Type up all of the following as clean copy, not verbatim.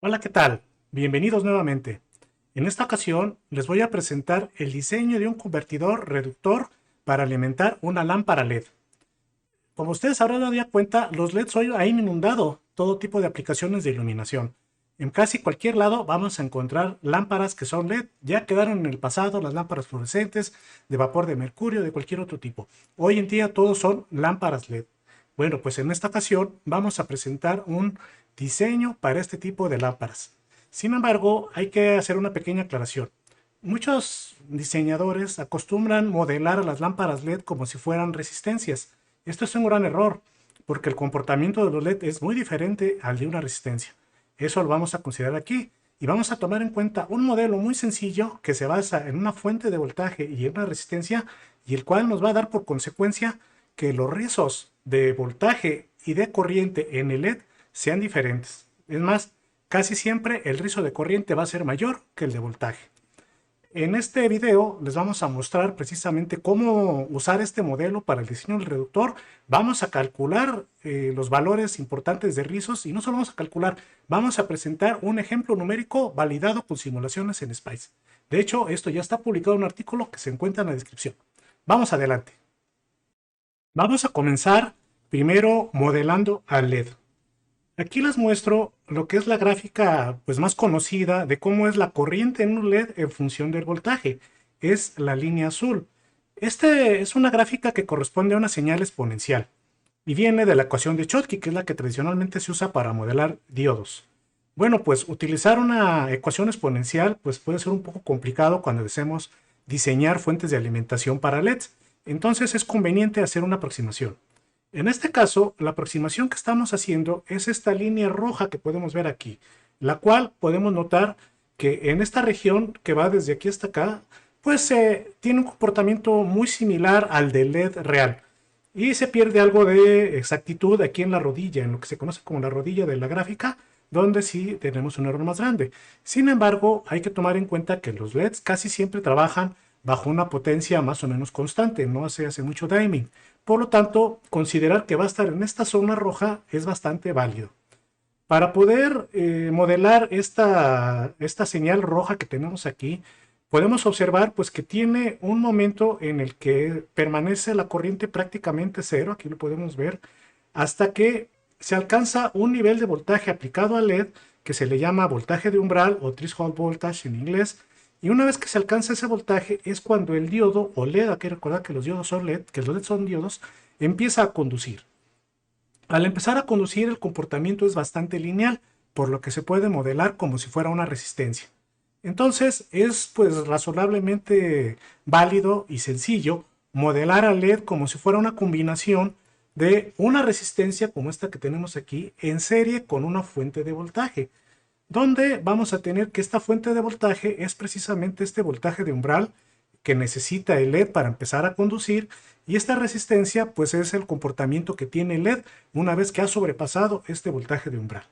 Hola, ¿qué tal? Bienvenidos nuevamente. En esta ocasión les voy a presentar el diseño de un convertidor reductor para alimentar una lámpara LED. Como ustedes habrán dado ya cuenta, los LEDs hoy han inundado todo tipo de aplicaciones de iluminación. En casi cualquier lado vamos a encontrar lámparas que son LED. Ya quedaron en el pasado las lámparas fluorescentes, de vapor de mercurio, de cualquier otro tipo. Hoy en día todos son lámparas LED. Bueno, pues en esta ocasión vamos a presentar un diseño para este tipo de lámparas. Sin embargo, hay que hacer una pequeña aclaración. Muchos diseñadores acostumbran modelar a las lámparas LED como si fueran resistencias. Esto es un gran error, porque el comportamiento de los LED es muy diferente al de una resistencia. Eso lo vamos a considerar aquí y vamos a tomar en cuenta un modelo muy sencillo que se basa en una fuente de voltaje y en una resistencia, y el cual nos va a dar por consecuencia que los rizos de voltaje y de corriente en el LED sean diferentes. Es más, casi siempre el rizo de corriente va a ser mayor que el de voltaje. En este video les vamos a mostrar precisamente cómo usar este modelo para el diseño del reductor. Vamos a calcular los valores importantes de rizos, y no solo vamos a calcular, vamos a presentar un ejemplo numérico validado con simulaciones en Spice. De hecho, esto ya está publicado en un artículo que se encuentra en la descripción. Vamos adelante. Vamos a comenzar primero modelando al LED. Aquí les muestro lo que es la gráfica pues más conocida de cómo es la corriente en un LED en función del voltaje. Es la línea azul. Este es una gráfica que corresponde a una señal exponencial y viene de la ecuación de Schottky, que es la que tradicionalmente se usa para modelar diodos. Bueno, pues utilizar una ecuación exponencial pues puede ser un poco complicado cuando deseemos diseñar fuentes de alimentación para LEDs. Entonces es conveniente hacer una aproximación. En este caso, la aproximación que estamos haciendo es esta línea roja que podemos ver aquí, la cual podemos notar que en esta región que va desde aquí hasta acá, pues tiene un comportamiento muy similar al del LED real. Y se pierde algo de exactitud aquí en la rodilla, en lo que se conoce como la rodilla de la gráfica, donde sí tenemos un error más grande. Sin embargo, hay que tomar en cuenta que los LEDs casi siempre trabajan bajo una potencia más o menos constante, no se hace mucho diming. Por lo tanto, considerar que va a estar en esta zona roja es bastante válido. Para poder modelar esta señal roja que tenemos aquí, podemos observar pues que tiene un momento en el que permanece la corriente prácticamente cero, aquí lo podemos ver, hasta que se alcanza un nivel de voltaje aplicado al LED que se le llama voltaje de umbral o threshold voltage en inglés. Y una vez que se alcanza ese voltaje es cuando el diodo o LED, hay que recordar que los diodos son LED, que los LED son diodos, empieza a conducir. Al empezar a conducir, el comportamiento es bastante lineal, por lo que se puede modelar como si fuera una resistencia. Entonces es pues razonablemente válido y sencillo modelar al LED como si fuera una combinación de una resistencia como esta que tenemos aquí en serie con una fuente de voltaje, donde vamos a tener que esta fuente de voltaje es precisamente este voltaje de umbral que necesita el LED para empezar a conducir, y esta resistencia pues es el comportamiento que tiene el LED una vez que ha sobrepasado este voltaje de umbral.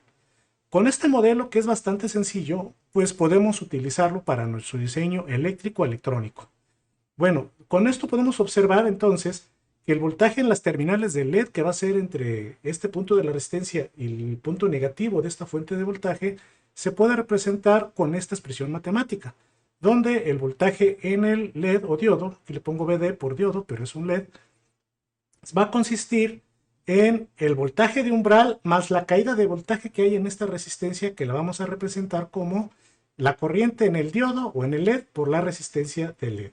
Con este modelo, que es bastante sencillo, pues podemos utilizarlo para nuestro diseño eléctrico electrónico. Bueno, con esto podemos observar entonces que el voltaje en las terminales del LED, que va a ser entre este punto de la resistencia y el punto negativo de esta fuente de voltaje, se puede representar con esta expresión matemática, donde el voltaje en el LED o diodo, y le pongo VD por diodo, pero es un LED, va a consistir en el voltaje de umbral más la caída de voltaje que hay en esta resistencia, que la vamos a representar como la corriente en el diodo o en el LED por la resistencia del LED.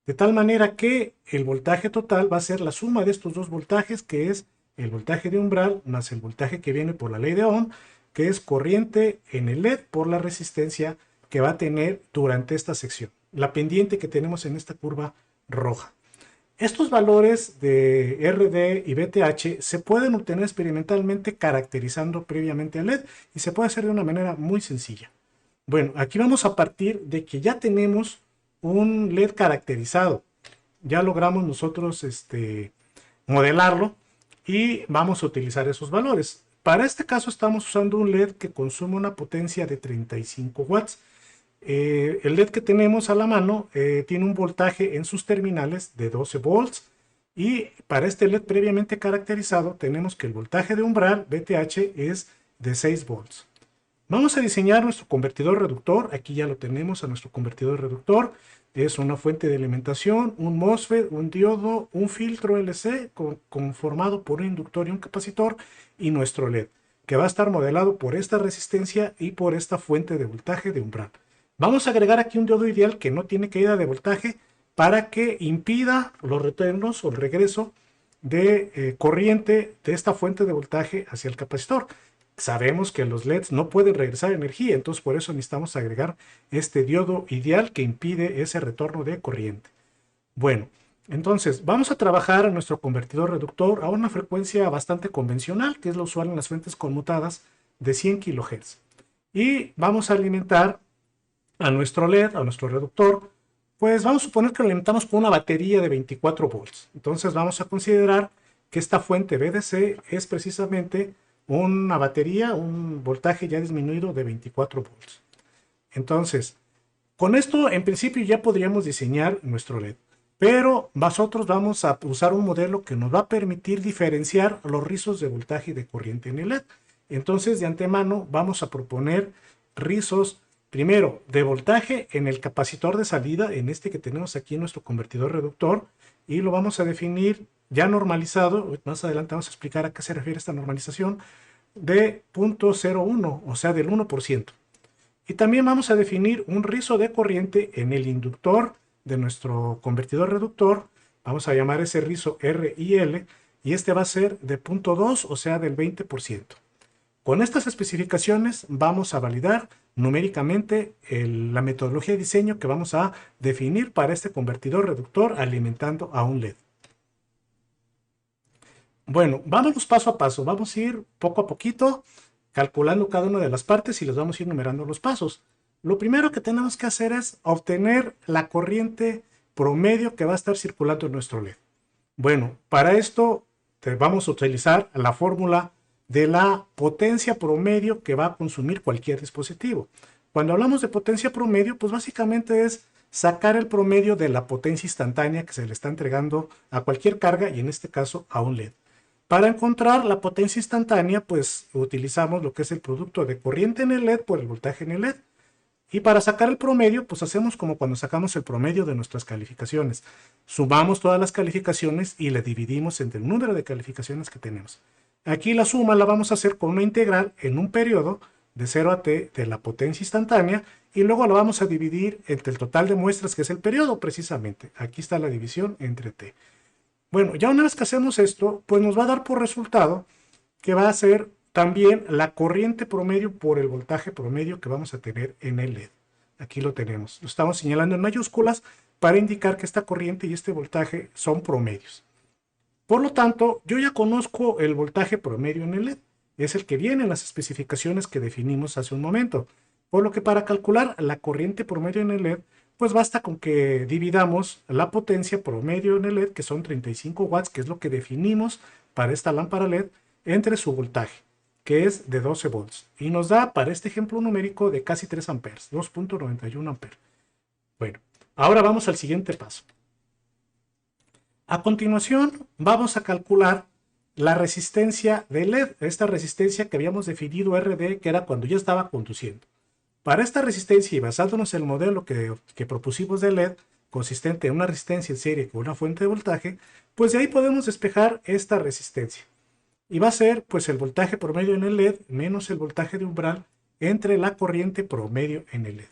De tal manera que el voltaje total va a ser la suma de estos dos voltajes, que es el voltaje de umbral más el voltaje que viene por la ley de Ohm, que es corriente en el LED por la resistencia que va a tener durante esta sección, la pendiente que tenemos en esta curva roja. Estos valores de RD y BTH se pueden obtener experimentalmente caracterizando previamente al LED, y se puede hacer de una manera muy sencilla. Bueno, aquí vamos a partir de que ya tenemos un LED caracterizado. Ya logramos nosotros modelarlo y vamos a utilizar esos valores. Para este caso estamos usando un LED que consume una potencia de 35 watts. El LED que tenemos a la mano tiene un voltaje en sus terminales de 12 volts, y para este LED previamente caracterizado tenemos que el voltaje de umbral VTH es de 6 volts. Vamos a diseñar nuestro convertidor reductor. Aquí ya lo tenemos a nuestro convertidor reductor. Es una fuente de alimentación, un MOSFET, un diodo, un filtro LC conformado por un inductor y un capacitor y nuestro LED, que va a estar modelado por esta resistencia y por esta fuente de voltaje de umbral. Vamos a agregar aquí un diodo ideal que no tiene caída de voltaje para que impida los retornos o el regreso de corriente de esta fuente de voltaje hacia el capacitor. Sabemos que los LEDs no pueden regresar energía, entonces por eso necesitamos agregar este diodo ideal que impide ese retorno de corriente. Bueno, entonces vamos a trabajar en nuestro convertidor reductor a una frecuencia bastante convencional, que es lo usual en las fuentes conmutadas, de 100 kHz. Y vamos a alimentar a nuestro LED, a nuestro reductor, pues vamos a suponer que lo alimentamos con una batería de 24 volts. Entonces vamos a considerar que esta fuente BDC es precisamente una batería, un voltaje ya disminuido de 24 volts. Entonces, con esto en principio ya podríamos diseñar nuestro LED, pero nosotros vamos a usar un modelo que nos va a permitir diferenciar los rizos de voltaje y de corriente en el LED. Entonces, de antemano vamos a proponer rizos, primero, de voltaje en el capacitor de salida, en este que tenemos aquí en nuestro convertidor reductor, y lo vamos a definir ya normalizado. Más adelante vamos a explicar a qué se refiere esta normalización, de 0.01, o sea, del 1%. Y también vamos a definir un rizo de corriente en el inductor de nuestro convertidor reductor. Vamos a llamar ese rizo R y L, y este va a ser de 0.2, o sea, del 20%. Con estas especificaciones vamos a validar numéricamente la metodología de diseño que vamos a definir para este convertidor reductor alimentando a un LED. Bueno, vámonos paso a paso. Vamos a ir poco a poquito calculando cada una de las partes y les vamos a ir numerando los pasos. Lo primero que tenemos que hacer es obtener la corriente promedio que va a estar circulando en nuestro LED. Bueno, para esto vamos a utilizar la fórmula de la potencia promedio que va a consumir cualquier dispositivo. Cuando hablamos de potencia promedio, pues básicamente es sacar el promedio de la potencia instantánea que se le está entregando a cualquier carga, y en este caso a un LED. Para encontrar la potencia instantánea, pues utilizamos lo que es el producto de corriente en el LED por el voltaje en el LED. Y para sacar el promedio, pues hacemos como cuando sacamos el promedio de nuestras calificaciones. Sumamos todas las calificaciones y le dividimos entre el número de calificaciones que tenemos. Aquí la suma la vamos a hacer con una integral en un periodo de 0 a t de la potencia instantánea, y luego la vamos a dividir entre el total de muestras, que es el periodo precisamente. Aquí está la división entre t. Bueno, ya una vez que hacemos esto, pues nos va a dar por resultado que va a ser también la corriente promedio por el voltaje promedio que vamos a tener en el LED. Aquí lo tenemos. Lo estamos señalando en mayúsculas para indicar que esta corriente y este voltaje son promedios. Por lo tanto, yo ya conozco el voltaje promedio en el LED. Es el que viene en las especificaciones que definimos hace un momento. Por lo que para calcular la corriente promedio en el LED, pues basta con que dividamos la potencia promedio en el LED, que son 35 watts, que es lo que definimos para esta lámpara LED, entre su voltaje, que es de 12 volts. Y nos da para este ejemplo numérico de casi 3 amperes, 2.91 amperes. Bueno, ahora vamos al siguiente paso. A continuación, vamos a calcular la resistencia del LED, esta resistencia que habíamos definido RD, que era cuando ya estaba conduciendo. Para esta resistencia, y basándonos en el modelo que propusimos de LED, consistente en una resistencia en serie con una fuente de voltaje, pues de ahí podemos despejar esta resistencia. Y va a ser pues el voltaje promedio en el LED menos el voltaje de umbral entre la corriente promedio en el LED.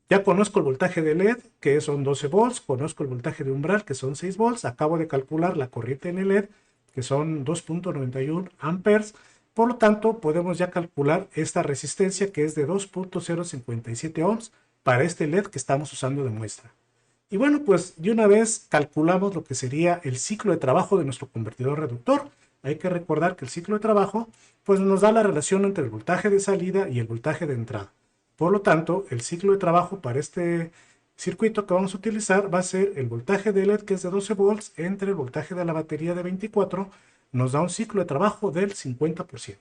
Ya conozco el voltaje de LED, que son 12 volts, conozco el voltaje de umbral, que son 6 volts, acabo de calcular la corriente en el LED, que son 2.91 amperes. Por lo tanto, podemos ya calcular esta resistencia, que es de 2.057 ohms para este LED que estamos usando de muestra. Y bueno, pues de una vez calculamos lo que sería el ciclo de trabajo de nuestro convertidor reductor. Hay que recordar que el ciclo de trabajo pues nos da la relación entre el voltaje de salida y el voltaje de entrada. Por lo tanto, el ciclo de trabajo para este circuito que vamos a utilizar va a ser el voltaje de LED, que es de 12 volts, entre el voltaje de la batería de 24, nos da un ciclo de trabajo del 50%.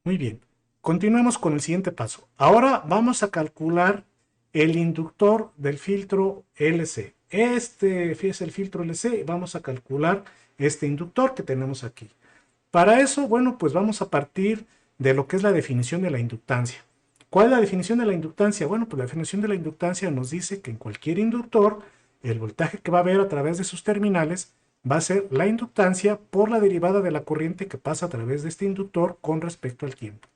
Muy bien, continuemos con el siguiente paso. Ahora vamos a calcular el inductor del filtro LC. Este es el filtro LC, vamos a calcular este inductor que tenemos aquí. Para eso, bueno, pues vamos a partir de lo que es la definición de la inductancia. ¿Cuál es la definición de la inductancia? Bueno, pues la definición de la inductancia nos dice que en cualquier inductor, el voltaje que va a haber a través de sus terminales va a ser la inductancia por la derivada de la corriente que pasa a través de este inductor con respecto al tiempo.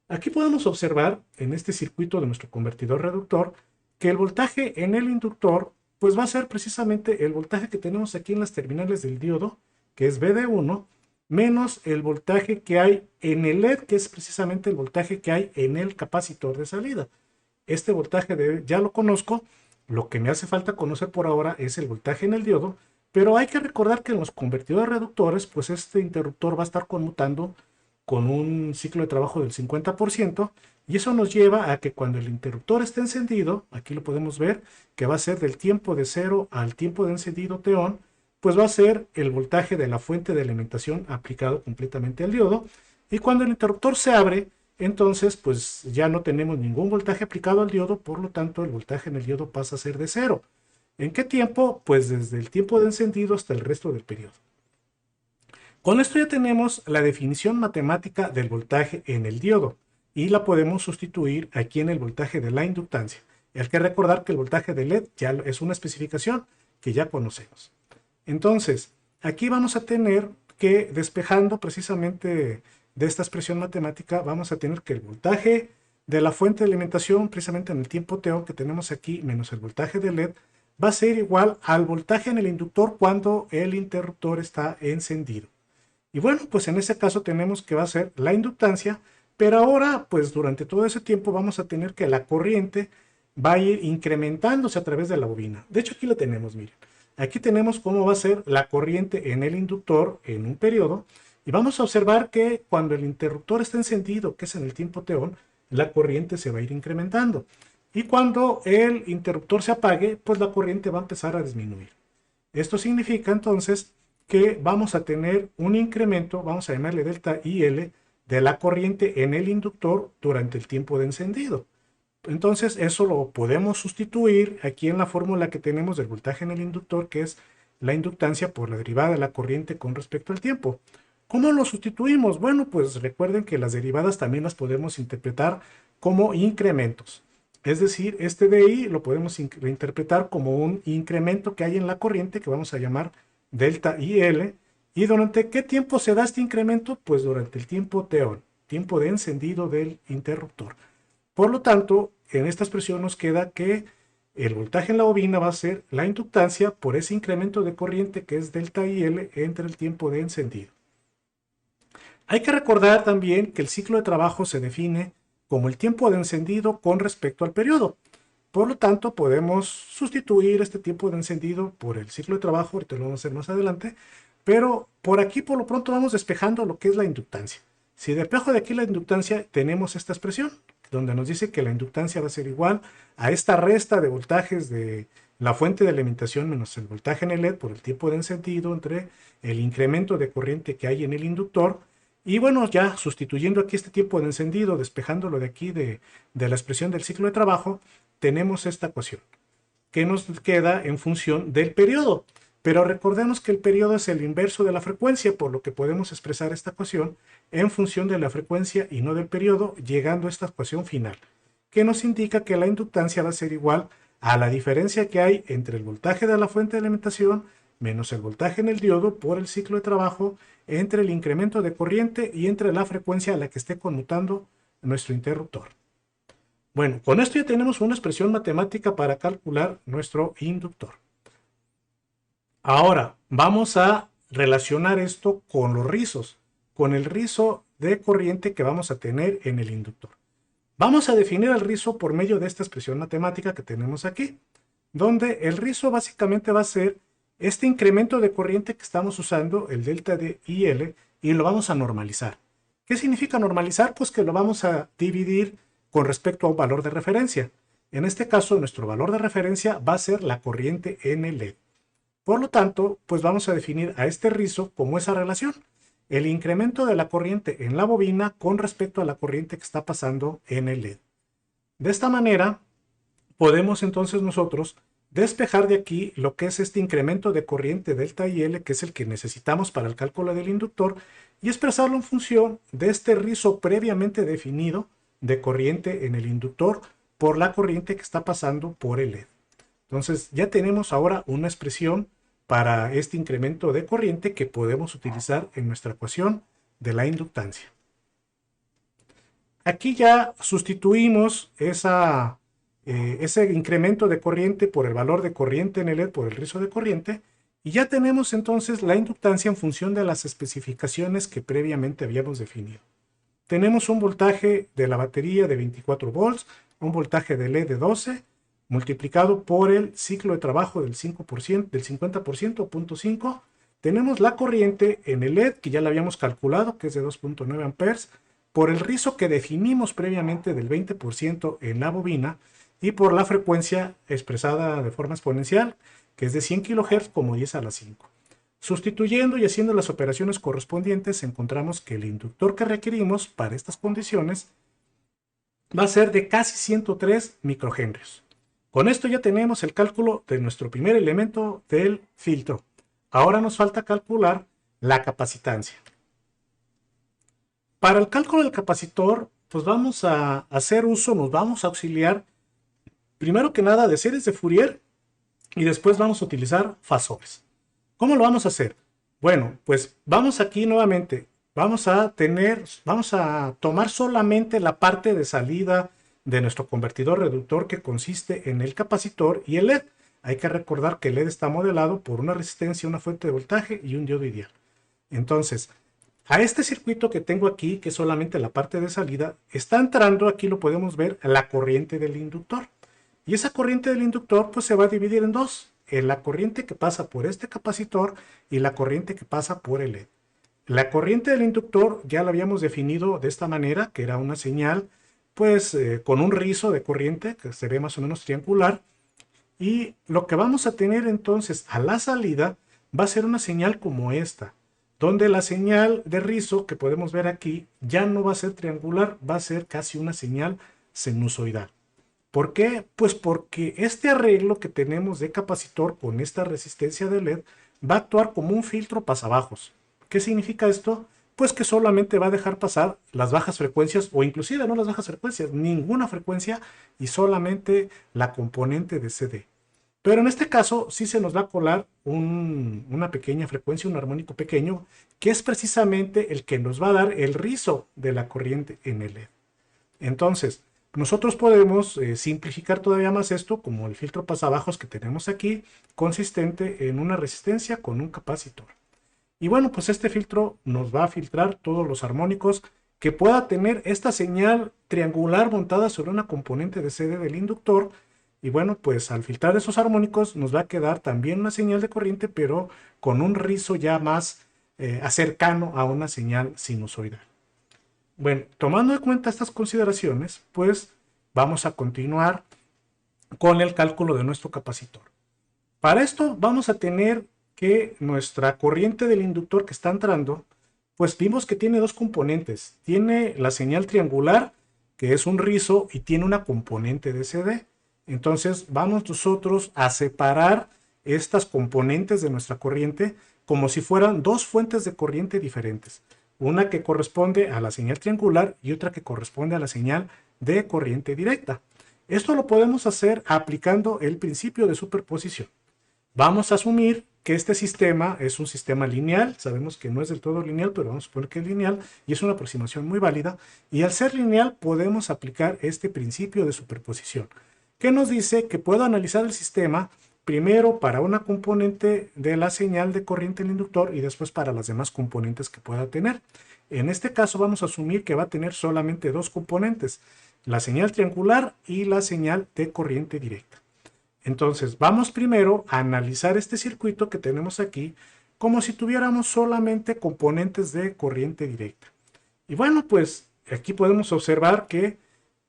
Aquí podemos observar en este circuito de nuestro convertidor reductor que el voltaje en el inductor pues va a ser precisamente el voltaje que tenemos aquí en las terminales del diodo, que es VD1, menos el voltaje que hay en el LED, que es precisamente el voltaje que hay en el capacitor de salida. Este voltaje ya lo conozco, lo que me hace falta conocer por ahora es el voltaje en el diodo, pero hay que recordar que en los convertidores reductores, pues este interruptor va a estar conmutando con un ciclo de trabajo del 50%, y eso nos lleva a que cuando el interruptor esté encendido, aquí lo podemos ver, que va a ser del tiempo de 0 al tiempo de encendido t-on, pues va a ser el voltaje de la fuente de alimentación aplicado completamente al diodo, y cuando el interruptor se abre, entonces pues ya no tenemos ningún voltaje aplicado al diodo, por lo tanto el voltaje en el diodo pasa a ser de 0. ¿En qué tiempo? Pues desde el tiempo de encendido hasta el resto del periodo. Con esto ya tenemos la definición matemática del voltaje en el diodo y la podemos sustituir aquí en el voltaje de la inductancia. Y hay que recordar que el voltaje de LED ya es una especificación que ya conocemos. Entonces, aquí vamos a tener que, despejando precisamente de esta expresión matemática, vamos a tener que el voltaje de la fuente de alimentación, precisamente en el tiempo t que tenemos aquí, menos el voltaje de LED, va a ser igual al voltaje en el inductor cuando el interruptor está encendido. Y bueno, pues en ese caso tenemos que va a ser la inductancia, pero ahora pues durante todo ese tiempo vamos a tener que la corriente va a ir incrementándose a través de la bobina. De hecho aquí lo tenemos, miren. Aquí tenemos cómo va a ser la corriente en el inductor en un periodo y vamos a observar que cuando el interruptor está encendido, que es en el tiempo t-on, la corriente se va a ir incrementando. Y cuando el interruptor se apague, pues la corriente va a empezar a disminuir. Esto significa entonces que vamos a tener un incremento, vamos a llamarle delta IL, de la corriente en el inductor durante el tiempo de encendido. Entonces eso lo podemos sustituir aquí en la fórmula que tenemos del voltaje en el inductor, que es la inductancia por la derivada de la corriente con respecto al tiempo. ¿Cómo lo sustituimos? Bueno, pues recuerden que las derivadas también las podemos interpretar como incrementos. Es decir, este de ahí lo podemos interpretar como un incremento que hay en la corriente que vamos a llamar delta IL. ¿Y durante qué tiempo se da este incremento? Pues durante el tiempo t-on, tiempo de encendido del interruptor. Por lo tanto, en esta expresión nos queda que el voltaje en la bobina va a ser la inductancia por ese incremento de corriente que es delta IL entre el tiempo de encendido. Hay que recordar también que el ciclo de trabajo se define como el tiempo de encendido con respecto al periodo. Por lo tanto, podemos sustituir este tiempo de encendido por el ciclo de trabajo, ahorita lo vamos a hacer más adelante, pero por aquí por lo pronto vamos despejando lo que es la inductancia. Si despejo de aquí la inductancia, tenemos esta expresión, donde nos dice que la inductancia va a ser igual a esta resta de voltajes de la fuente de alimentación menos el voltaje en el LED por el tiempo de encendido entre el incremento de corriente que hay en el inductor. Y bueno, ya sustituyendo aquí este tiempo de encendido, despejándolo de aquí de la expresión del ciclo de trabajo, tenemos esta ecuación que nos queda en función del periodo. Pero recordemos que el periodo es el inverso de la frecuencia, por lo que podemos expresar esta ecuación en función de la frecuencia y no del periodo, llegando a esta ecuación final, que nos indica que la inductancia va a ser igual a la diferencia que hay entre el voltaje de la fuente de alimentación menos el voltaje en el diodo por el ciclo de trabajo entre el incremento de corriente y entre la frecuencia a la que esté conmutando nuestro interruptor. Bueno, con esto ya tenemos una expresión matemática para calcular nuestro inductor. Ahora, vamos a relacionar esto con los rizos, con el rizo de corriente que vamos a tener en el inductor. Vamos a definir el rizo por medio de esta expresión matemática que tenemos aquí, donde el rizo básicamente va a ser este incremento de corriente que estamos usando, el delta de IL, y lo vamos a normalizar. ¿Qué significa normalizar? Pues que lo vamos a dividir con respecto a un valor de referencia. En este caso, nuestro valor de referencia va a ser la corriente en el LED. Por lo tanto, pues vamos a definir a este rizo como esa relación, el incremento de la corriente en la bobina con respecto a la corriente que está pasando en el LED. De esta manera, podemos entonces nosotros despejar de aquí lo que es este incremento de corriente delta IL, que es el que necesitamos para el cálculo del inductor, y expresarlo en función de este rizo previamente definido de corriente en el inductor por la corriente que está pasando por el LED. Entonces ya tenemos ahora una expresión para este incremento de corriente que podemos utilizar en nuestra ecuación de la inductancia. Aquí ya sustituimos ese incremento de corriente por el valor de corriente en el LED, por el rizo de corriente, y ya tenemos entonces la inductancia en función de las especificaciones que previamente habíamos definido. Tenemos un voltaje de la batería de 24 volts, un voltaje de LED de 12, multiplicado por el ciclo de trabajo del 5%, del 50%, 0.5. Tenemos la corriente en el LED, que ya la habíamos calculado, que es de 2.9 amperes, por el rizo que definimos previamente del 20% en la bobina, y por la frecuencia expresada de forma exponencial, que es de 100 kHz como 10 a la 5. Sustituyendo y haciendo las operaciones correspondientes, encontramos que el inductor que requerimos para estas condiciones va a ser de casi 103 microhenrios. Con esto ya tenemos el cálculo de nuestro primer elemento del filtro. Ahora nos falta calcular la capacitancia. Para el cálculo del capacitor, pues vamos a hacer uso, nos vamos a auxiliar primero que nada de series de Fourier y después vamos a utilizar fasores. ¿Cómo lo vamos a hacer? Bueno, pues vamos aquí nuevamente, vamos a tomar solamente la parte de salida de nuestro convertidor reductor que consiste en el capacitor y el LED. Hay que recordar que el LED está modelado por una resistencia, una fuente de voltaje y un diodo ideal. Entonces, a este circuito que tengo aquí, que es solamente la parte de salida, está entrando, aquí lo podemos ver, la corriente del inductor. Y esa corriente del inductor pues se va a dividir en dos, en la corriente que pasa por este capacitor y la corriente que pasa por el LED. La corriente del inductor ya la habíamos definido de esta manera, que era una señal pues con un rizo de corriente que se ve más o menos triangular, y lo que vamos a tener entonces a la salida va a ser una señal como esta, donde la señal de rizo que podemos ver aquí ya no va a ser triangular, va a ser casi una señal sinusoidal. ¿Por qué? Pues porque este arreglo que tenemos de capacitor con esta resistencia de LED va a actuar como un filtro pasabajos. ¿Qué significa esto? Pues que solamente va a dejar pasar las bajas frecuencias, o inclusive no las bajas frecuencias, ninguna frecuencia, y solamente la componente de CD. Pero en este caso sí se nos va a colar una pequeña frecuencia, un armónico pequeño, que es precisamente el que nos va a dar el rizo de la corriente en el LED. Entonces, nosotros podemos simplificar todavía más esto como el filtro pasabajos que tenemos aquí, consistente en una resistencia con un capacitor. Y bueno, pues este filtro nos va a filtrar todos los armónicos que pueda tener esta señal triangular montada sobre una componente de CD del inductor. Y bueno, pues al filtrar esos armónicos nos va a quedar también una señal de corriente, pero con un rizo ya más cercano a una señal sinusoidal. Bueno, tomando en cuenta estas consideraciones, pues vamos a continuar con el cálculo de nuestro capacitor. Para esto vamos a tener que nuestra corriente del inductor que está entrando, pues vimos que tiene dos componentes. Tiene la señal triangular, que es un rizo, y tiene una componente de CD. Entonces vamos nosotros a separar estas componentes de nuestra corriente como si fueran dos fuentes de corriente diferentes. Una que corresponde a la señal triangular y otra que corresponde a la señal de corriente directa. Esto lo podemos hacer aplicando el principio de superposición. Vamos a asumir que este sistema es un sistema lineal. Sabemos que no es del todo lineal, pero vamos a suponer que es lineal y es una aproximación muy válida. Y al ser lineal podemos aplicar este principio de superposición, que nos dice que puedo analizar el sistema primero para una componente de la señal de corriente del inductor y después para las demás componentes que pueda tener. En este caso vamos a asumir que va a tener solamente dos componentes, la señal triangular y la señal de corriente directa. Entonces vamos primero a analizar este circuito que tenemos aquí como si tuviéramos solamente componentes de corriente directa. Y bueno, pues aquí podemos observar que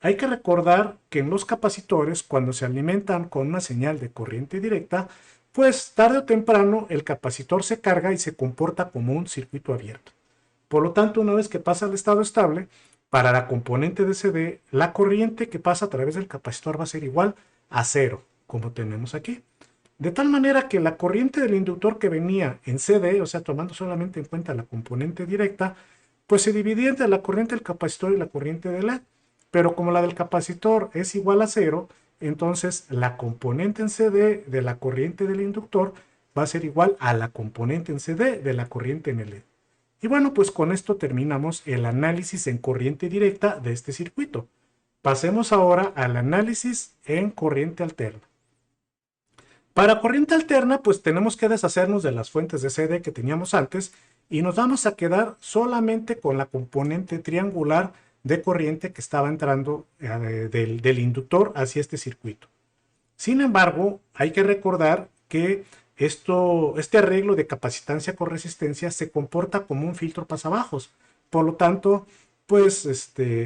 hay que recordar que en los capacitores, cuando se alimentan con una señal de corriente directa, pues tarde o temprano el capacitor se carga y se comporta como un circuito abierto. Por lo tanto, una vez que pasa al estado estable, para la componente de CD, la corriente que pasa a través del capacitor va a ser igual a cero, como tenemos aquí. de tal manera que la corriente del inductor que venía en CD, o sea, tomando solamente en cuenta la componente directa, pues se dividía entre la corriente del capacitor y la corriente de LED. Pero como la del capacitor es igual a cero, entonces la componente en CD de la corriente del inductor va a ser igual a la componente en CD de la corriente en el LED. Y bueno, pues con esto terminamos el análisis en corriente directa de este circuito. Pasemos ahora al análisis en corriente alterna. Para corriente alterna, pues tenemos que deshacernos de las fuentes de CD que teníamos antes y nos vamos a quedar solamente con la componente triangular de corriente que estaba entrando del inductor hacia este circuito. Sin embargo, hay que recordar que este arreglo de capacitancia con resistencia se comporta como un filtro pasabajos. Por lo tanto, pues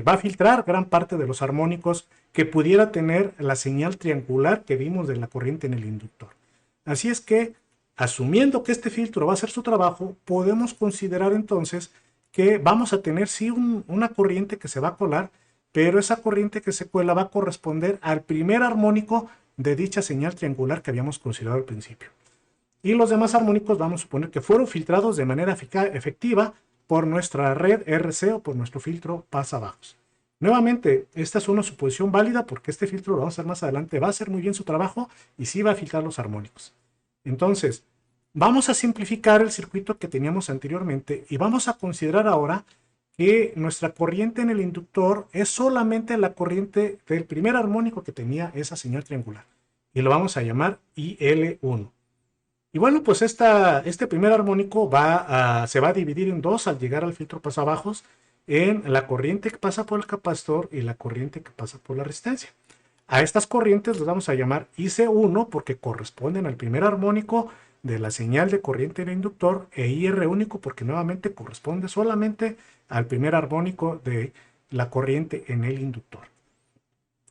va a filtrar gran parte de los armónicos que pudiera tener la señal triangular que vimos de la corriente en el inductor. Así es que, asumiendo que este filtro va a hacer su trabajo, podemos considerar entonces que vamos a tener sí una corriente que se va a colar, pero esa corriente que se cuela va a corresponder al primer armónico de dicha señal triangular que habíamos considerado al principio. Y los demás armónicos vamos a suponer que fueron filtrados de manera efectiva por nuestra red RC o por nuestro filtro pasabajos. Nuevamente, esta es una suposición válida porque este filtro, lo vamos a hacer más adelante, va a hacer muy bien su trabajo y sí va a filtrar los armónicos. Entonces, vamos a simplificar el circuito que teníamos anteriormente y vamos a considerar ahora que nuestra corriente en el inductor es solamente la corriente del primer armónico que tenía esa señal triangular. Y lo vamos a llamar IL1. Y bueno, pues este primer armónico se va a dividir en dos al llegar al filtro pasabajos, en la corriente que pasa por el capacitor y la corriente que pasa por la resistencia. A estas corrientes las vamos a llamar IC1 porque corresponden al primer armónico de la señal de corriente en el inductor, e IR único porque nuevamente corresponde solamente al primer armónico de la corriente en el inductor.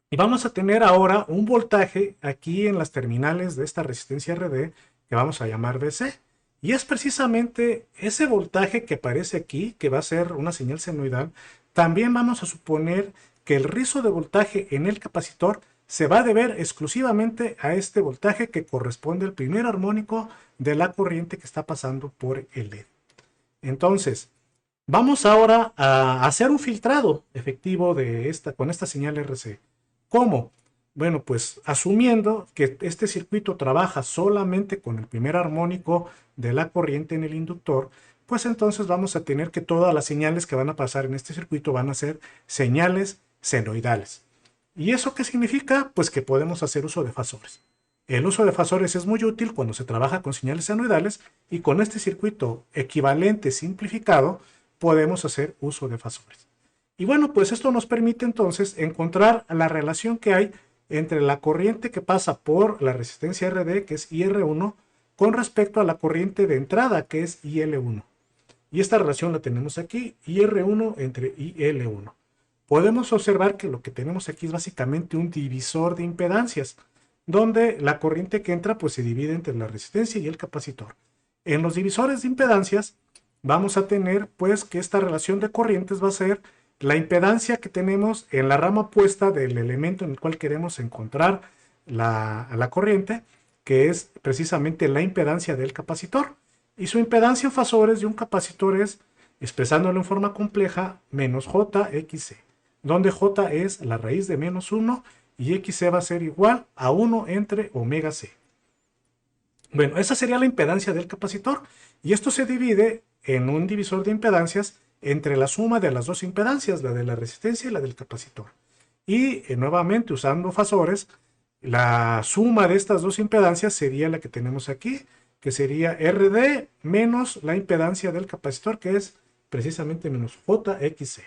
Y vamos a tener ahora un voltaje aquí en las terminales de esta resistencia RD que vamos a llamar BC. Y es precisamente ese voltaje que aparece aquí, que va a ser una señal senoidal. También vamos a suponer que el rizo de voltaje en el capacitor se va a deber exclusivamente a este voltaje que corresponde al primer armónico de la corriente que está pasando por el LED. Entonces, vamos ahora a hacer un filtrado efectivo con esta señal RC. ¿Cómo? Bueno, pues asumiendo que este circuito trabaja solamente con el primer armónico de la corriente en el inductor, pues entonces vamos a tener que todas las señales que van a pasar en este circuito van a ser señales senoidales. ¿Y eso qué significa? Pues que podemos hacer uso de fasores. El uso de fasores es muy útil cuando se trabaja con señales senoidales y con este circuito equivalente simplificado podemos hacer uso de fasores. Y bueno, pues esto nos permite entonces encontrar la relación que hay entre la corriente que pasa por la resistencia RD, que es IR1, con respecto a la corriente de entrada, que es IL1. Y esta relación la tenemos aquí, IR1 entre IL1. Podemos observar que lo que tenemos aquí es básicamente un divisor de impedancias, donde la corriente que entra pues se divide entre la resistencia y el capacitor. En los divisores de impedancias vamos a tener pues que esta relación de corrientes va a ser la impedancia que tenemos en la rama opuesta del elemento en el cual queremos encontrar la corriente, que es precisamente la impedancia del capacitor. Y su impedancia en fasores de un capacitor es, expresándolo en forma compleja, menos JXC, donde J es la raíz de menos 1 y XC va a ser igual a 1 entre omega C. Bueno, esa sería la impedancia del capacitor y esto se divide en un divisor de impedancias entre la suma de las dos impedancias, la de la resistencia y la del capacitor. Y nuevamente usando fasores, la suma de estas dos impedancias sería la que tenemos aquí, que sería RD menos la impedancia del capacitor, que es precisamente menos JXC.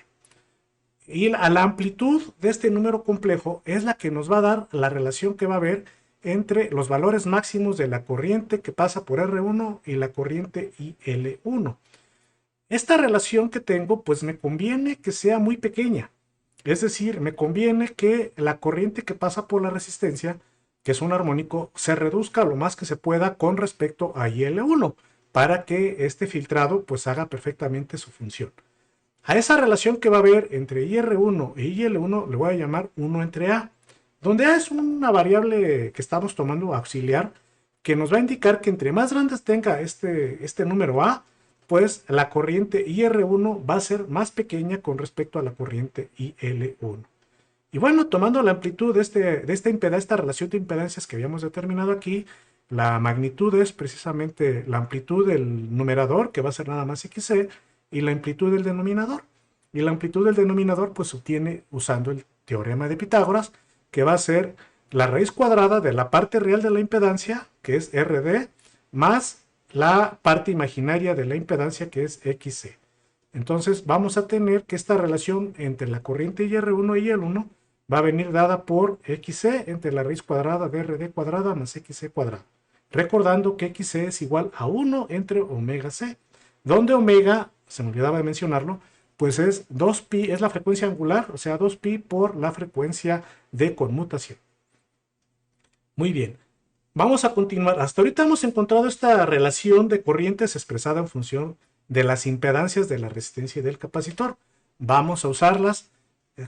Y la amplitud de este número complejo es la que nos va a dar la relación que va a haber entre los valores máximos de la corriente que pasa por R1 y la corriente IL1. Esta relación que tengo, pues me conviene que sea muy pequeña. Es decir, me conviene que la corriente que pasa por la resistencia, que es un armónico, se reduzca lo más que se pueda con respecto a IL1, para que este filtrado pues haga perfectamente su función. A esa relación que va a haber entre IR1 e IL1 le voy a llamar 1 entre A, donde A es una variable que estamos tomando auxiliar que nos va a indicar que entre más grandes tenga este número A, pues la corriente IR1 va a ser más pequeña con respecto a la corriente IL1. Y bueno, tomando la amplitud de esta relación de impedancias que habíamos determinado aquí, la magnitud es precisamente la amplitud del numerador, que va a ser nada más XC, y la amplitud del denominador. Y la amplitud del denominador pues se obtiene usando el teorema de Pitágoras, que va a ser la raíz cuadrada de la parte real de la impedancia, que es RD, más la parte imaginaria de la impedancia, que es XC. Entonces vamos a tener que esta relación entre la corriente IR1 y IL1 va a venir dada por XC entre la raíz cuadrada de RD cuadrada más XC cuadrado. Recordando que XC es igual a 1 entre omega C, donde omega, se me olvidaba de mencionarlo, pues es 2pi, es la frecuencia angular, o sea 2pi por la frecuencia de conmutación. Muy bien, vamos a continuar. Hasta ahorita hemos encontrado esta relación de corrientes expresada en función de las impedancias de la resistencia y del capacitor. Vamos a usarlas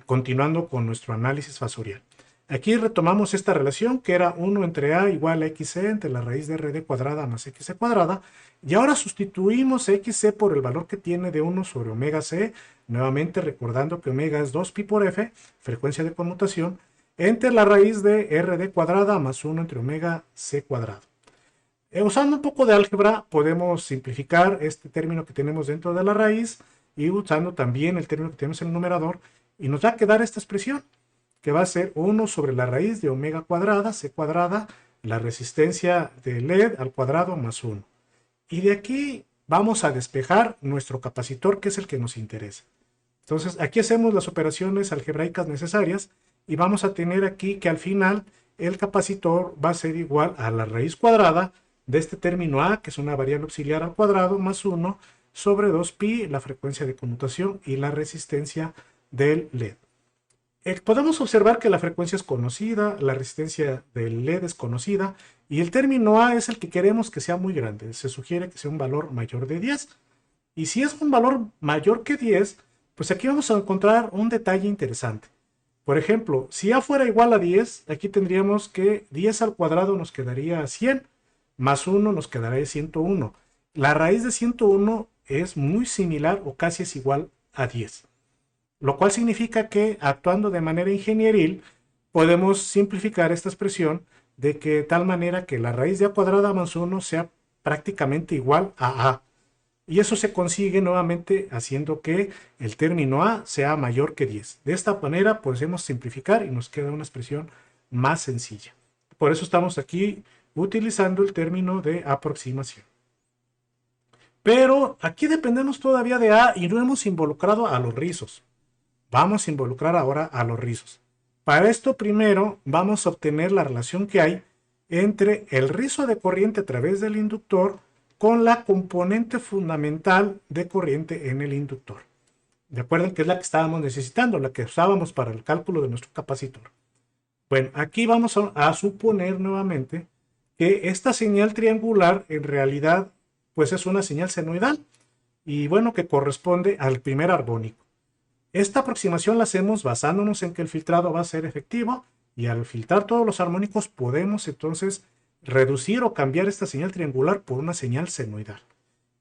continuando con nuestro análisis fasorial. Aquí retomamos esta relación que era 1 entre A igual a XC entre la raíz de RD cuadrada más XC cuadrada, y ahora sustituimos XC por el valor que tiene de 1 sobre omega C, nuevamente recordando que omega es 2pi por F, frecuencia de conmutación, entre la raíz de RD cuadrada más 1 entre omega C cuadrado. Usando un poco de álgebra podemos simplificar este término que tenemos dentro de la raíz y usando también el término que tenemos en el numerador, y nos va a quedar esta expresión que va a ser 1 sobre la raíz de omega cuadrada, C cuadrada, la resistencia de LED al cuadrado más 1. Y de aquí vamos a despejar nuestro capacitor, que es el que nos interesa. Entonces aquí hacemos las operaciones algebraicas necesarias y vamos a tener aquí que al final el capacitor va a ser igual a la raíz cuadrada de este término A, que es una variable auxiliar al cuadrado, más 1 sobre 2pi, la frecuencia de conmutación y la resistencia del LED. Podemos observar que la frecuencia es conocida, la resistencia del LED es conocida y el término A es el que queremos que sea muy grande. Se sugiere que sea un valor mayor de 10. Y si es un valor mayor que 10, pues aquí vamos a encontrar un detalle interesante. Por ejemplo, si A fuera igual a 10, aquí tendríamos que 10 al cuadrado nos quedaría 100, más 1 nos quedaría 101. La raíz de 101 es muy similar o casi es igual a 10. Lo cual significa que actuando de manera ingenieril podemos simplificar esta expresión de que de tal manera que la raíz de A cuadrada más 1 sea prácticamente igual a A. Y eso se consigue nuevamente haciendo que el término A sea mayor que 10. De esta manera podemos simplificar y nos queda una expresión más sencilla. Por eso estamos aquí utilizando el término de aproximación. Pero aquí dependemos todavía de A y no hemos involucrado a los rizos. Vamos a involucrar ahora a los rizos. Para esto primero vamos a obtener la relación que hay entre el rizo de corriente a través del inductor con la componente fundamental de corriente en el inductor. Recuerden que es la que estábamos necesitando, la que usábamos para el cálculo de nuestro capacitor. Bueno, aquí vamos a suponer nuevamente que esta señal triangular en realidad pues es una señal senoidal y bueno, que corresponde al primer armónico. Esta aproximación la hacemos basándonos en que el filtrado va a ser efectivo y al filtrar todos los armónicos podemos entonces reducir o cambiar esta señal triangular por una señal senoidal.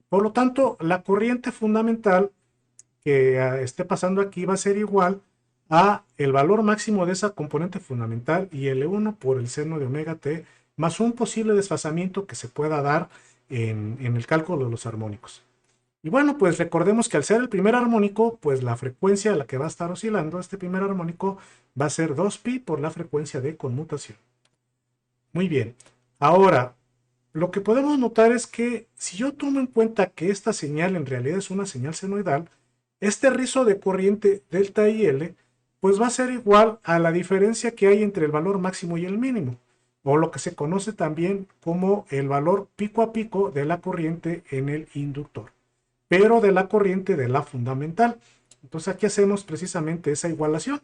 Por lo tanto, la corriente fundamental que esté pasando aquí va a ser igual a el valor máximo de esa componente fundamental y L1 por el seno de omega t más un posible desfasamiento que se pueda dar en el cálculo de los armónicos. Y bueno, pues recordemos que al ser el primer armónico, pues la frecuencia a la que va a estar oscilando este primer armónico va a ser 2pi por la frecuencia de conmutación. Muy bien. Ahora, lo que podemos notar es que si yo tomo en cuenta que esta señal en realidad es una señal senoidal, este rizo de corriente delta IL, pues va a ser igual a la diferencia que hay entre el valor máximo y el mínimo, o lo que se conoce también como el valor pico a pico de la corriente en el inductor, pero de la corriente de la fundamental. Entonces aquí hacemos precisamente esa igualación,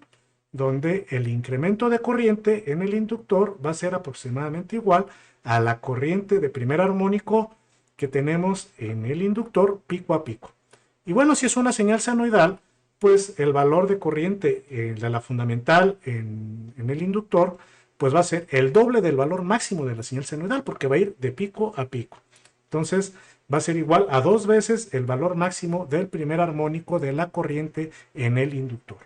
donde el incremento de corriente en el inductor va a ser aproximadamente igual a la corriente de primer armónico que tenemos en el inductor pico a pico. Y bueno, si es una señal senoidal, pues el valor de corriente de la fundamental en el inductor, pues va a ser el doble del valor máximo de la señal senoidal, porque va a ir de pico a pico. Entonces va a ser igual a 2 veces el valor máximo del primer armónico de la corriente en el inductor.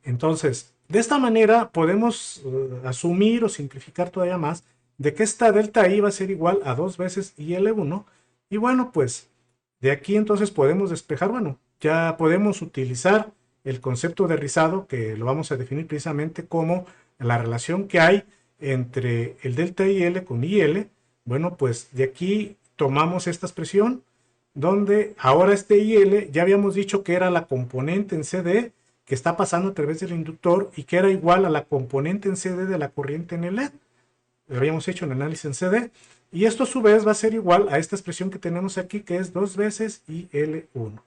Entonces, de esta manera podemos asumir o simplificar todavía más de que esta delta I va a ser igual a 2 veces IL1. Y bueno, pues de aquí entonces podemos despejar, bueno, ya podemos utilizar el concepto de rizado, que lo vamos a definir precisamente como la relación que hay entre el delta IL con IL. Bueno, pues de aquí tomamos esta expresión, donde ahora este IL ya habíamos dicho que era la componente en CD que está pasando a través del inductor y que era igual a la componente en CD de la corriente en el LED. Lo habíamos hecho en el análisis en CD. Y esto a su vez va a ser igual a esta expresión que tenemos aquí, que es 2 veces IL1.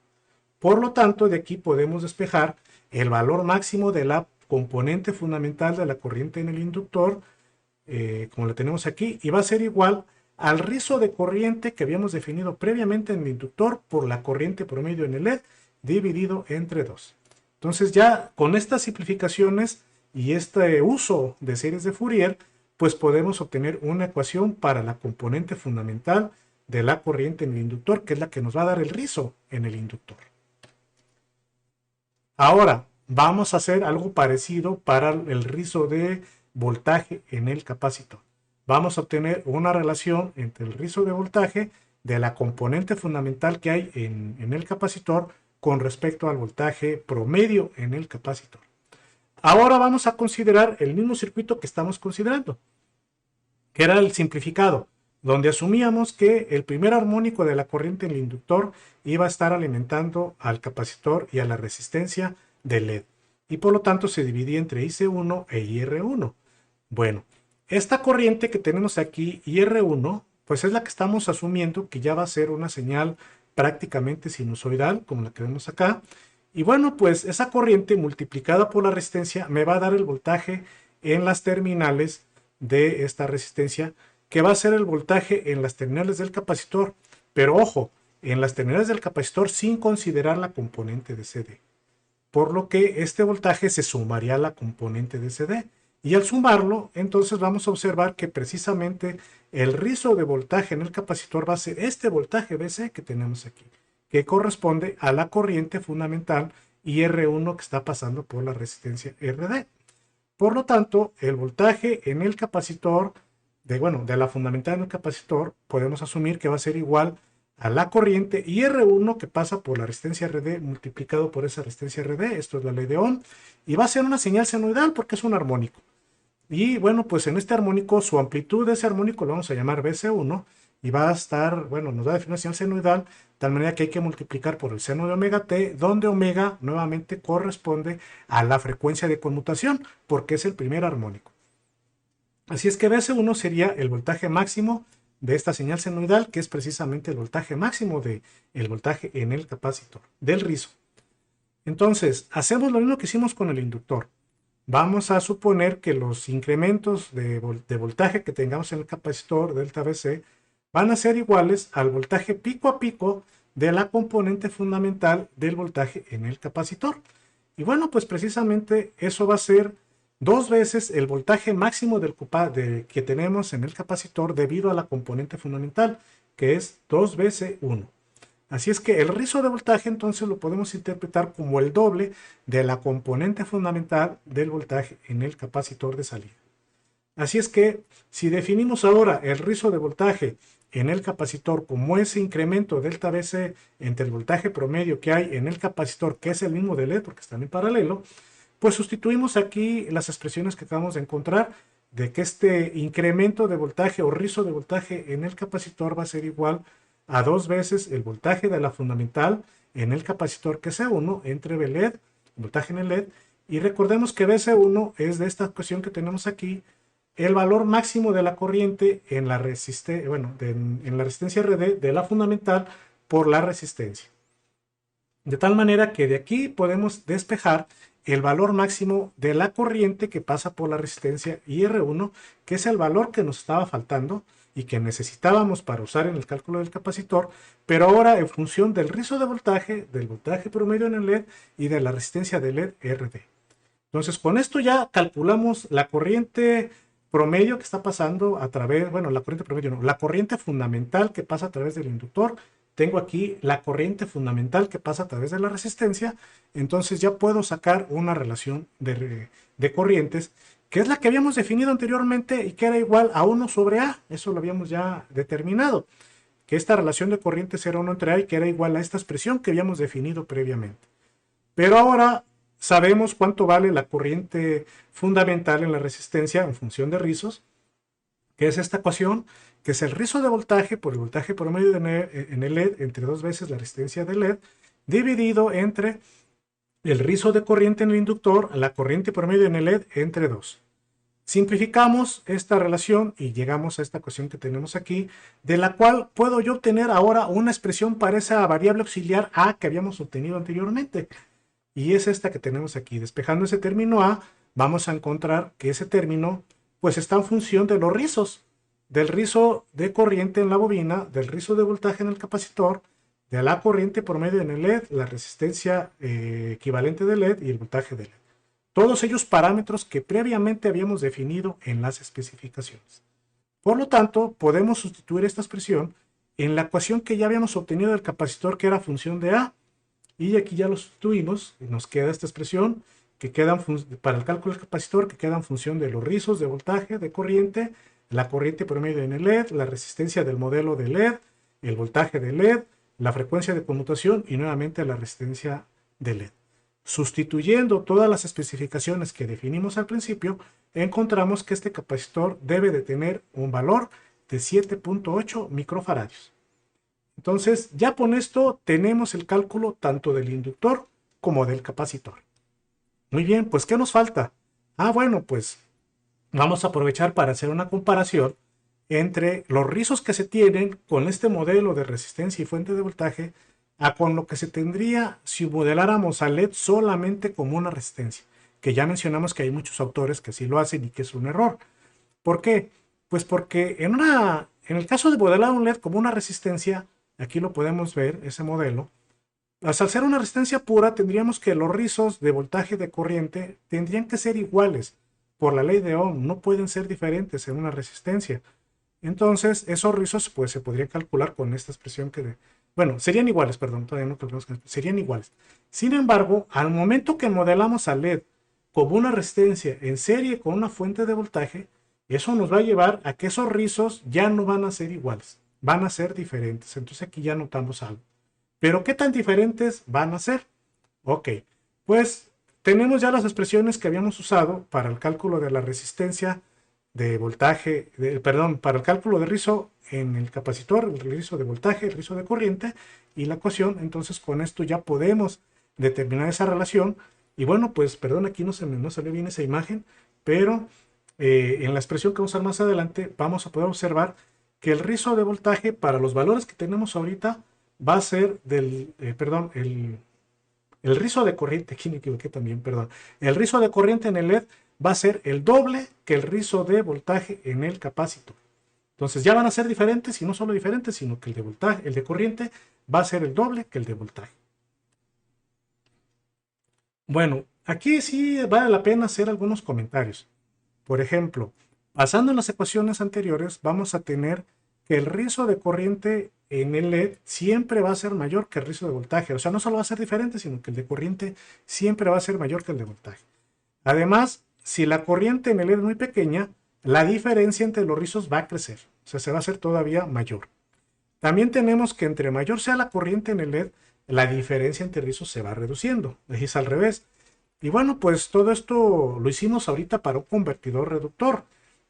Por lo tanto, de aquí podemos despejar el valor máximo de la componente fundamental de la corriente en el inductor, como lo tenemos aquí, y va a ser igual al rizo de corriente que habíamos definido previamente en el inductor por la corriente promedio en el LED dividido entre 2. Entonces ya con estas simplificaciones y este uso de series de Fourier, pues podemos obtener una ecuación para la componente fundamental de la corriente en el inductor, que es la que nos va a dar el rizo en el inductor. Ahora vamos a hacer algo parecido para el rizo de voltaje en el capacitor. Vamos a obtener una relación entre el rizo de voltaje de la componente fundamental que hay en el capacitor con respecto al voltaje promedio en el capacitor. Ahora vamos a considerar el mismo circuito que estamos considerando, que era el simplificado, donde asumíamos que el primer armónico de la corriente en el inductor iba a estar alimentando al capacitor y a la resistencia del LED, y por lo tanto se dividía entre IC1 e IR1. Bueno, esta corriente que tenemos aquí, IR1, pues es la que estamos asumiendo que ya va a ser una señal prácticamente sinusoidal, como la que vemos acá. Y bueno, pues esa corriente multiplicada por la resistencia me va a dar el voltaje en las terminales de esta resistencia, que va a ser el voltaje en las terminales del capacitor. Pero ojo, en las terminales del capacitor sin considerar la componente de CD. Por lo que este voltaje se sumaría a la componente de CD. Y al sumarlo, entonces vamos a observar que precisamente el rizo de voltaje en el capacitor va a ser este voltaje BC que tenemos aquí, que corresponde a la corriente fundamental IR1 que está pasando por la resistencia RD. Por lo tanto, el voltaje en el capacitor, de la fundamental en el capacitor, podemos asumir que va a ser igual a la corriente IR1 que pasa por la resistencia RD multiplicado por esa resistencia RD, esto es la ley de Ohm, y va a ser una señal senoidal porque es un armónico. Y bueno, pues en este armónico, su amplitud de ese armónico lo vamos a llamar BC1 y va a estar, bueno, nos va a definir una señal senoidal, de tal manera que hay que multiplicar por el seno de omega t, donde omega nuevamente corresponde a la frecuencia de conmutación, porque es el primer armónico. Así es que BC1 sería el voltaje máximo de esta señal senoidal, que es precisamente el voltaje máximo del voltaje en el capacitor, del rizo. Entonces, hacemos lo mismo que hicimos con el inductor. Vamos a suponer que los incrementos de voltaje que tengamos en el capacitor delta BC van a ser iguales al voltaje pico a pico de la componente fundamental del voltaje en el capacitor. Y bueno, pues precisamente eso va a ser 2 veces el voltaje máximo que tenemos en el capacitor debido a la componente fundamental, que es 2 veces 1. Así es que el rizo de voltaje entonces lo podemos interpretar como el doble de la componente fundamental del voltaje en el capacitor de salida. Así es que si definimos ahora el rizo de voltaje en el capacitor como ese incremento delta BC entre el voltaje promedio que hay en el capacitor, que es el mismo de LED porque están en paralelo, pues sustituimos aquí las expresiones que acabamos de encontrar de que este incremento de voltaje o rizo de voltaje en el capacitor va a ser igual a 2 veces el voltaje de la fundamental en el capacitor, que es C1 entre LED, voltaje en el LED, y recordemos que BC1 es de esta ecuación que tenemos aquí, el valor máximo de la corriente en la resistencia, en la resistencia RD de la fundamental por la resistencia. De tal manera que de aquí podemos despejar el valor máximo de la corriente que pasa por la resistencia IR1, que es el valor que nos estaba faltando y que necesitábamos para usar en el cálculo del capacitor, pero ahora en función del rizo de voltaje, del voltaje promedio en el LED y de la resistencia del LED RD. Entonces, con esto ya calculamos la corriente promedio que está pasando a través, bueno, la corriente promedio no, la corriente fundamental que pasa a través del inductor. Tengo aquí la corriente fundamental que pasa a través de la resistencia. Entonces ya puedo sacar una relación de corrientes, que es la que habíamos definido anteriormente y que era igual a 1 sobre A. Eso lo habíamos ya determinado, que esta relación de corrientes era 1 entre A y que era igual a esta expresión que habíamos definido previamente. Pero ahora sabemos cuánto vale la corriente fundamental en la resistencia en función de rizos, que es esta ecuación, que es el rizo de voltaje por el voltaje promedio en el LED entre 2 veces la resistencia del LED, dividido entre el rizo de corriente en el inductor, la corriente promedio en el LED entre 2. Simplificamos esta relación y llegamos a esta ecuación que tenemos aquí, de la cual puedo yo obtener ahora una expresión para esa variable auxiliar A que habíamos obtenido anteriormente. Y es esta que tenemos aquí. Despejando ese término A, vamos a encontrar que ese término pues está en función de los rizos, del rizo de corriente en la bobina, del rizo de voltaje en el capacitor, de la corriente promedio en el LED, la resistencia equivalente del LED y el voltaje del LED. Todos ellos parámetros que previamente habíamos definido en las especificaciones. Por lo tanto, podemos sustituir esta expresión en la ecuación que ya habíamos obtenido del capacitor, que era función de A. Y aquí ya lo sustituimos y nos queda esta expresión que queda para el cálculo del capacitor, que queda en función de los rizos de voltaje, de corriente, la corriente promedio en el LED, la resistencia del modelo de LED, el voltaje de LED, la frecuencia de conmutación y nuevamente la resistencia de LED. Sustituyendo todas las especificaciones que definimos al principio, encontramos que este capacitor debe de tener un valor de 7.8 microfaradios. Entonces, ya con esto tenemos el cálculo tanto del inductor como del capacitor. Muy bien, pues ¿qué nos falta? Bueno, pues vamos a aprovechar para hacer una comparación entre los rizos que se tienen con este modelo de resistencia y fuente de voltaje a con lo que se tendría si modeláramos a LED solamente como una resistencia, que ya mencionamos que hay muchos autores que así lo hacen y que es un error. ¿Por qué? Pues porque en el caso de modelar un LED como una resistencia, aquí lo podemos ver, ese modelo, al ser una resistencia pura, tendríamos que los rizos de voltaje de corriente tendrían que ser iguales. Por la ley de Ohm, no pueden ser diferentes en una resistencia. Entonces, esos rizos pues se podrían calcular con esta expresión bueno, serían iguales, perdón, todavía no calculamos, serían iguales. Sin embargo, al momento que modelamos al LED como una resistencia en serie con una fuente de voltaje, eso nos va a llevar a que esos rizos ya no van a ser iguales, van a ser diferentes. Entonces aquí ya notamos algo. ¿Pero qué tan diferentes van a ser? Ok, pues tenemos ya las expresiones que habíamos usado para el cálculo de la resistencia de voltaje, perdón, para el cálculo de rizo en el capacitor, el rizo de voltaje, el rizo de corriente y la ecuación. Entonces con esto ya podemos determinar esa relación. Y bueno, pues perdón, aquí no sale bien esa imagen, pero en la expresión que vamos a usar más adelante vamos a poder observar que el rizo de voltaje para los valores que tenemos ahorita va a ser el rizo de corriente, aquí me equivoqué también, perdón. El rizo de corriente en el LED va a ser el doble que el rizo de voltaje en el capacitor. Entonces ya van a ser diferentes, y no solo diferentes, sino que el de voltaje, el de corriente, va a ser el doble que el de voltaje. Bueno, aquí sí vale la pena hacer algunos comentarios. Por ejemplo, basando en las ecuaciones anteriores, vamos a tener que el rizo de corriente en el LED siempre va a ser mayor que el rizo de voltaje. O sea, no solo va a ser diferente, sino que el de corriente siempre va a ser mayor que el de voltaje. Además, si la corriente en el LED es muy pequeña, la diferencia entre los rizos va a crecer. O sea, se va a hacer todavía mayor. También tenemos que entre mayor sea la corriente en el LED, la diferencia entre rizos se va reduciendo. Es al revés. Y bueno, pues todo esto lo hicimos ahorita para un convertidor reductor,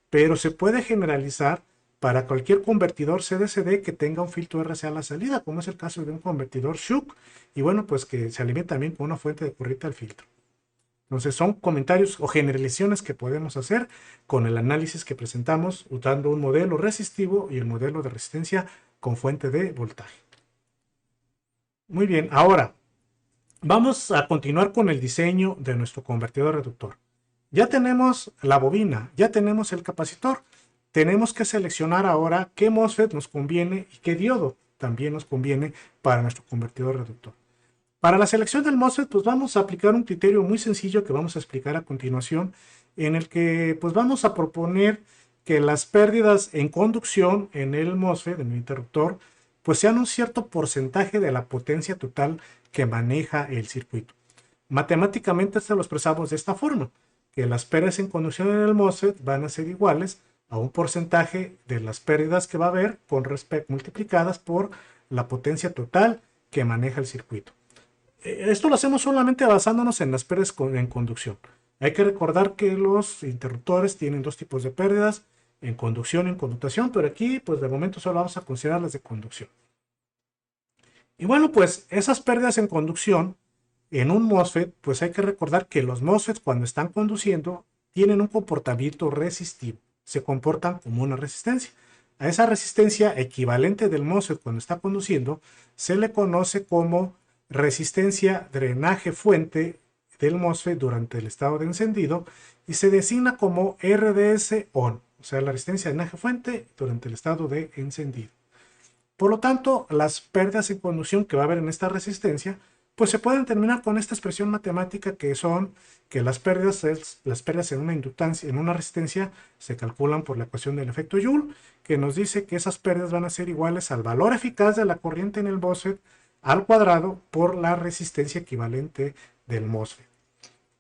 pero se puede generalizar para cualquier convertidor CDCD que tenga un filtro RCA a la salida, como es el caso de un convertidor Shook, y bueno, pues que se alimenta también con una fuente de corriente al filtro. Entonces son comentarios o generalizaciones que podemos hacer con el análisis que presentamos usando un modelo resistivo y el modelo de resistencia con fuente de voltaje. Muy bien, ahora vamos a continuar con el diseño de nuestro convertidor reductor. Ya tenemos la bobina, ya tenemos el capacitor. Tenemos que seleccionar ahora qué MOSFET nos conviene y qué diodo también nos conviene para nuestro convertidor reductor. Para la selección del MOSFET, pues vamos a aplicar un criterio muy sencillo que vamos a explicar a continuación, en el que pues vamos a proponer que las pérdidas en conducción en el MOSFET, en el interruptor, pues sean un cierto porcentaje de la potencia total que maneja el circuito. Matemáticamente esto lo expresamos de esta forma, que las pérdidas en conducción en el MOSFET van a ser iguales a un porcentaje de las pérdidas que va a haber con respecto multiplicadas por la potencia total que maneja el circuito. Esto lo hacemos solamente basándonos en las pérdidas en conducción. Hay que recordar que los interruptores tienen dos tipos de pérdidas, en conducción y en conmutación, pero aquí pues de momento solo vamos a considerar las de conducción. Y bueno, pues esas pérdidas en conducción en un MOSFET, pues hay que recordar que los MOSFETs cuando están conduciendo tienen un comportamiento resistivo, se comportan como una resistencia. A esa resistencia equivalente del MOSFET cuando está conduciendo se le conoce como resistencia drenaje fuente del MOSFET durante el estado de encendido y se designa como RDS ON, o sea, la resistencia drenaje fuente durante el estado de encendido. Por lo tanto, las pérdidas en conducción que va a haber en esta resistencia, pues se pueden determinar con esta expresión matemática que son que las pérdidas en una inductancia, en una resistencia, se calculan por la ecuación del efecto Joule, que nos dice que esas pérdidas van a ser iguales al valor eficaz de la corriente en el MOSFET al cuadrado por la resistencia equivalente del MOSFET.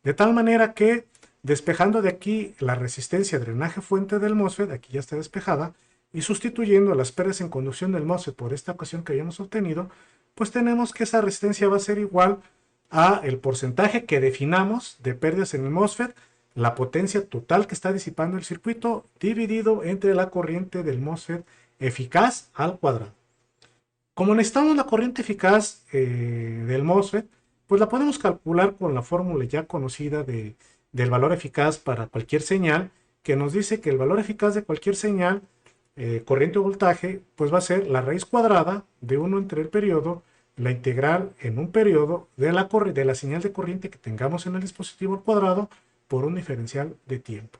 De tal manera que, despejando de aquí la resistencia drenaje fuente del MOSFET, aquí ya está despejada, y sustituyendo las pérdidas en conducción del MOSFET por esta ecuación que habíamos obtenido, pues tenemos que esa resistencia va a ser igual a el porcentaje que definamos de pérdidas en el MOSFET, la potencia total que está disipando el circuito, dividido entre la corriente del MOSFET eficaz al cuadrado. Como necesitamos la corriente eficaz del MOSFET, pues la podemos calcular con la fórmula ya conocida del valor eficaz para cualquier señal, que nos dice que el valor eficaz de cualquier señal, corriente o voltaje, pues va a ser la raíz cuadrada de 1 entre el periodo, la integral en un periodo de la señal de corriente que tengamos en el dispositivo al cuadrado por un diferencial de tiempo.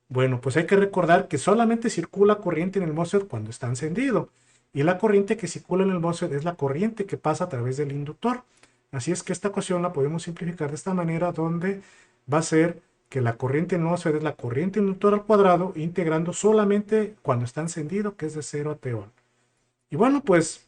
Bueno, pues hay que recordar que solamente circula corriente en el MOSFET cuando está encendido. Y la corriente que circula en el MOSFET es la corriente que pasa a través del inductor. Así es que esta ecuación la podemos simplificar de esta manera, donde va a ser que la corriente en el MOSFET es la corriente inductor al cuadrado, integrando solamente cuando está encendido, que es de 0 a T1. Y bueno, pues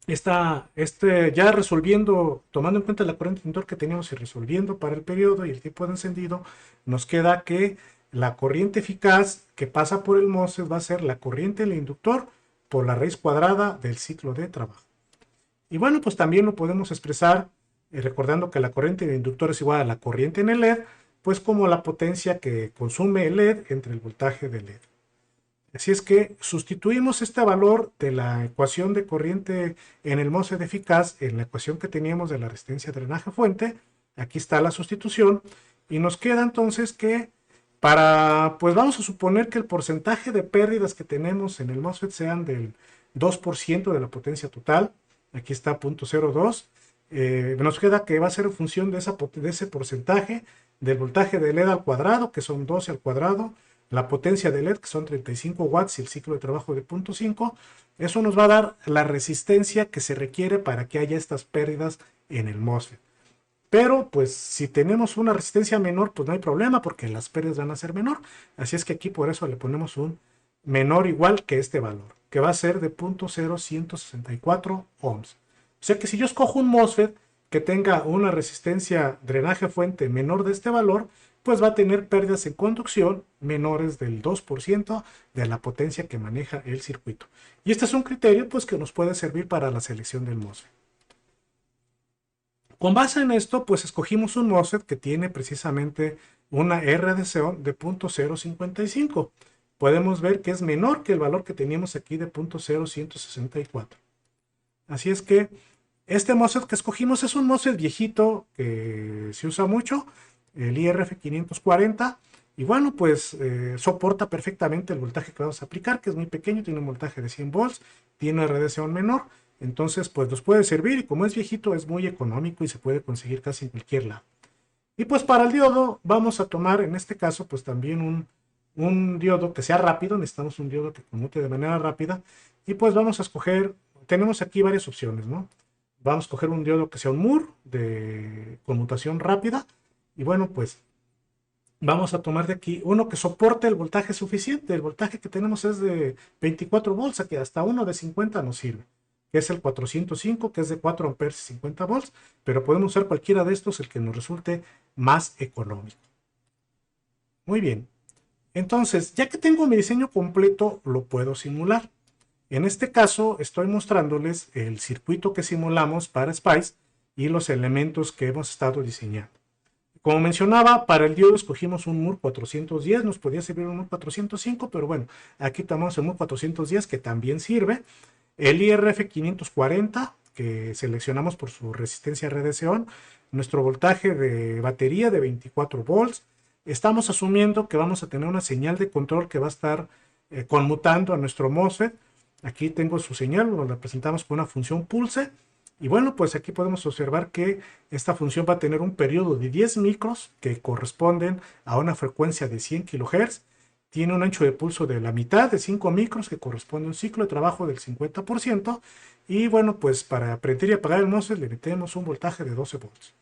ya resolviendo, tomando en cuenta la corriente inductor que teníamos y resolviendo para el periodo y el tipo de encendido, nos queda que la corriente eficaz que pasa por el MOSFET va a ser la corriente en el inductor por la raíz cuadrada del ciclo de trabajo. Y bueno, pues también lo podemos expresar recordando que la corriente del inductor es igual a la corriente en el LED, pues como la potencia que consume el LED entre el voltaje del LED. Así es que sustituimos este valor de la ecuación de corriente en el MOSFET eficaz en la ecuación que teníamos de la resistencia de drenaje fuente. Aquí está la sustitución y nos queda entonces que pues vamos a suponer que el porcentaje de pérdidas que tenemos en el MOSFET sean del 2% de la potencia total. Aquí está 0.02. Nos queda que va a ser en función de ese porcentaje del voltaje de LED al cuadrado, que son 12 al cuadrado, la potencia de LED, que son 35 watts, y el ciclo de trabajo de 0.5. Eso nos va a dar la resistencia que se requiere para que haya estas pérdidas en el MOSFET. Pero pues si tenemos una resistencia menor, pues no hay problema porque las pérdidas van a ser menor. Así es que aquí por eso le ponemos un menor igual que este valor, que va a ser de 0.0164 ohms. O sea que si yo escojo un MOSFET que tenga una resistencia drenaje fuente menor de este valor, pues va a tener pérdidas en conducción menores del 2% de la potencia que maneja el circuito. Y este es un criterio pues que nos puede servir para la selección del MOSFET. Con base en esto, pues escogimos un MOSFET que tiene precisamente una RDC de 0.055. Podemos ver que es menor que el valor que teníamos aquí de 0.0164. Así es que este MOSFET que escogimos es un MOSFET viejito que se usa mucho, el IRF 540. Y bueno, pues soporta perfectamente el voltaje que vamos a aplicar, que es muy pequeño, tiene un voltaje de 100 volts, tiene RDC menor. Entonces, pues nos puede servir y como es viejito es muy económico y se puede conseguir casi en cualquier lado. Y pues para el diodo vamos a tomar en este caso pues también un diodo que sea rápido, necesitamos un diodo que conmute de manera rápida y pues vamos a escoger, tenemos aquí varias opciones, ¿no? Vamos a coger un diodo que sea un Moore de conmutación rápida. Y bueno, pues vamos a tomar de aquí uno que soporte el voltaje suficiente. El voltaje que tenemos es de 24 volts, aquí hasta uno de 50 nos sirve, que es el 405, que es de 4 amperes y 50 volts, pero podemos usar cualquiera de estos, el que nos resulte más económico. Muy bien, entonces ya que tengo mi diseño completo, lo puedo simular. En este caso estoy mostrándoles el circuito que simulamos para Spice y los elementos que hemos estado diseñando. Como mencionaba, para el diodo escogimos un Moore 410, nos podía servir un Moore 405, pero bueno, aquí tomamos el Moore 410 que también sirve. El IRF 540 que seleccionamos por su resistencia a radiación, nuestro voltaje de batería de 24 volts. Estamos asumiendo que vamos a tener una señal de control que va a estar conmutando a nuestro MOSFET. Aquí tengo su señal, lo representamos con una función pulse. Y bueno, pues aquí podemos observar que esta función va a tener un periodo de 10 micros que corresponden a una frecuencia de 100 kHz. Tiene un ancho de pulso de la mitad de 5 micros que corresponde a un ciclo de trabajo del 50%. Y bueno, pues para prender y apagar el MOSFET le metemos un voltaje de 12 volts.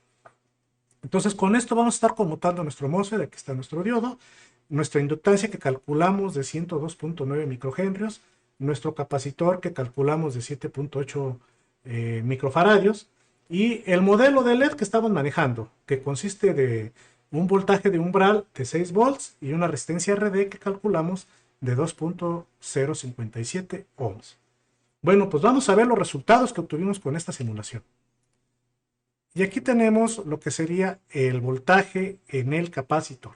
Entonces con esto vamos a estar conmutando nuestro MOSFET, aquí está nuestro diodo, nuestra inductancia que calculamos de 102.9 microhenrios, nuestro capacitor que calculamos de 7.8 microfaradios y el modelo de LED que estamos manejando, que consiste de un voltaje de umbral de 6 volts y una resistencia RD que calculamos de 2.057 ohms. Bueno, pues vamos a ver los resultados que obtuvimos con esta simulación. Y aquí tenemos lo que sería el voltaje en el capacitor.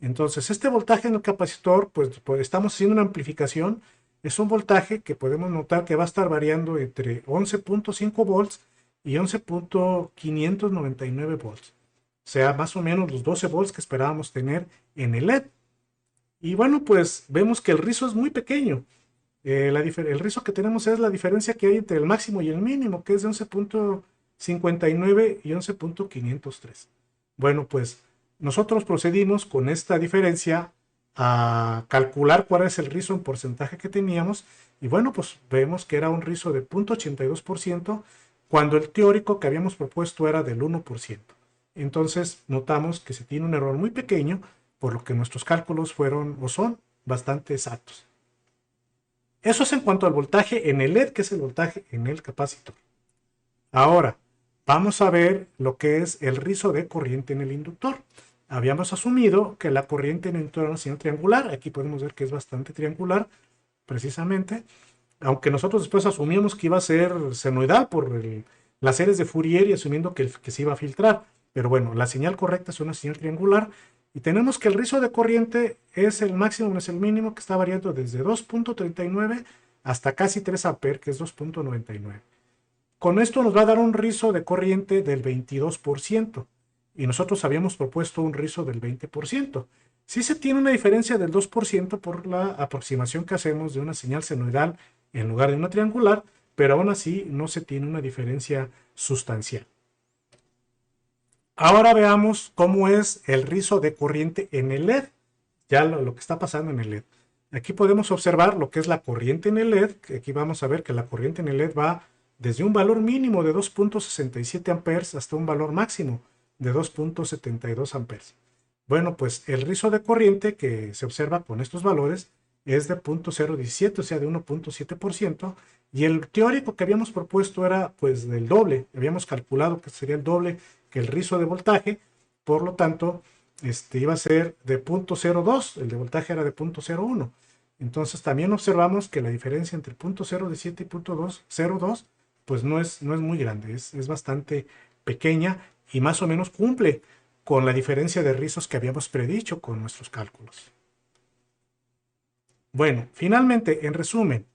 Entonces, este voltaje en el capacitor, pues estamos haciendo una amplificación. Es un voltaje que podemos notar que va a estar variando entre 11.5 volts y 11.599 volts. O sea, más o menos los 12 volts que esperábamos tener en el LED. Y bueno, pues vemos que el rizo es muy pequeño. El rizo que tenemos es la diferencia que hay entre el máximo y el mínimo, que es de 11.59 y 11.503. Bueno, pues nosotros procedimos con esta diferencia a calcular cuál es el rizo en porcentaje que teníamos y bueno, pues vemos que era un rizo de 0.82% cuando el teórico que habíamos propuesto era del 1%. Entonces notamos que se tiene un error muy pequeño, por lo que nuestros cálculos fueron o son bastante exactos. Eso es en cuanto al voltaje en el LED, que es el voltaje en el capacitor. Ahora, vamos a ver lo que es el rizo de corriente en el inductor. Habíamos asumido que la corriente en el inductor era una señal triangular. Aquí podemos ver que es bastante triangular, precisamente. Aunque nosotros después asumíamos que iba a ser senoidal por las series de Fourier y asumiendo que se iba a filtrar. Pero bueno, la señal correcta es una señal triangular. Y tenemos que el rizo de corriente es el máximo menos el mínimo, que está variando desde 2.39 hasta casi 3 amperes, que es 2.99. Con esto nos va a dar un rizo de corriente del 22% y nosotros habíamos propuesto un rizo del 20%. Sí se tiene una diferencia del 2% por la aproximación que hacemos de una señal senoidal en lugar de una triangular, pero aún así no se tiene una diferencia sustancial. Ahora veamos cómo es el rizo de corriente en el LED, ya lo que está pasando en el LED. Aquí podemos observar lo que es la corriente en el LED, que aquí vamos a ver que la corriente en el LED va desde un valor mínimo de 2.67 amperes hasta un valor máximo de 2.72 amperes. Bueno, pues el rizo de corriente que se observa con estos valores es de 0.017, o sea, de 1.7%, y el teórico que habíamos propuesto era pues del doble, habíamos calculado que sería el doble que el rizo de voltaje, por lo tanto, iba a ser de 0.02, el de voltaje era de 0.01. Entonces también observamos que la diferencia entre 0.017 y 0.02 pues no es muy grande, es bastante pequeña y más o menos cumple con la diferencia de rizos que habíamos predicho con nuestros cálculos. Bueno, finalmente, en resumen,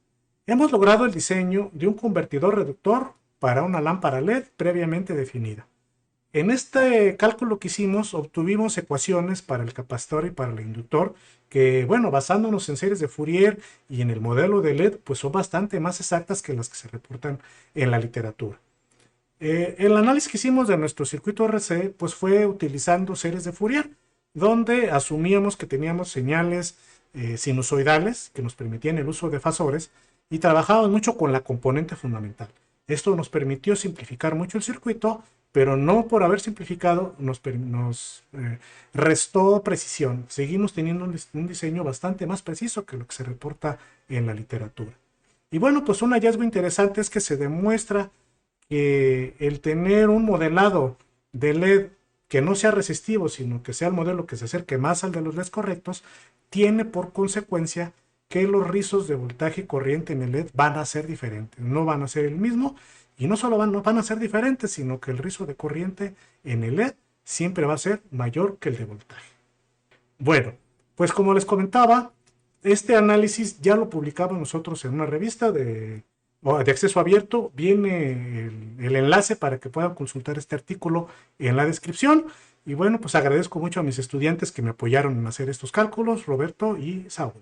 hemos logrado el diseño de un convertidor reductor para una lámpara LED previamente definida. En este cálculo que hicimos, obtuvimos ecuaciones para el capacitor y para el inductor que, bueno, basándonos en series de Fourier y en el modelo de LED, pues son bastante más exactas que las que se reportan en la literatura. El análisis que hicimos de nuestro circuito RC, pues fue utilizando series de Fourier, donde asumíamos que teníamos señales sinusoidales que nos permitían el uso de fasores y trabajábamos mucho con la componente fundamental. Esto nos permitió simplificar mucho el circuito, pero no por haber simplificado nos restó precisión. Seguimos teniendo un diseño bastante más preciso que lo que se reporta en la literatura. Y bueno, pues un hallazgo interesante es que se demuestra que el tener un modelado de LED que no sea resistivo, sino que sea el modelo que se acerque más al de los LEDs correctos, tiene por consecuencia que los rizos de voltaje y corriente en el LED van a ser diferentes, no van a ser el mismo, y no solo no van a ser diferentes, sino que el rizo de corriente en el LED siempre va a ser mayor que el de voltaje. Bueno, pues como les comentaba, este análisis ya lo publicamos nosotros en una revista de acceso abierto. Viene el enlace para que puedan consultar este artículo en la descripción. Y bueno, pues agradezco mucho a mis estudiantes que me apoyaron en hacer estos cálculos, Roberto y Saúl.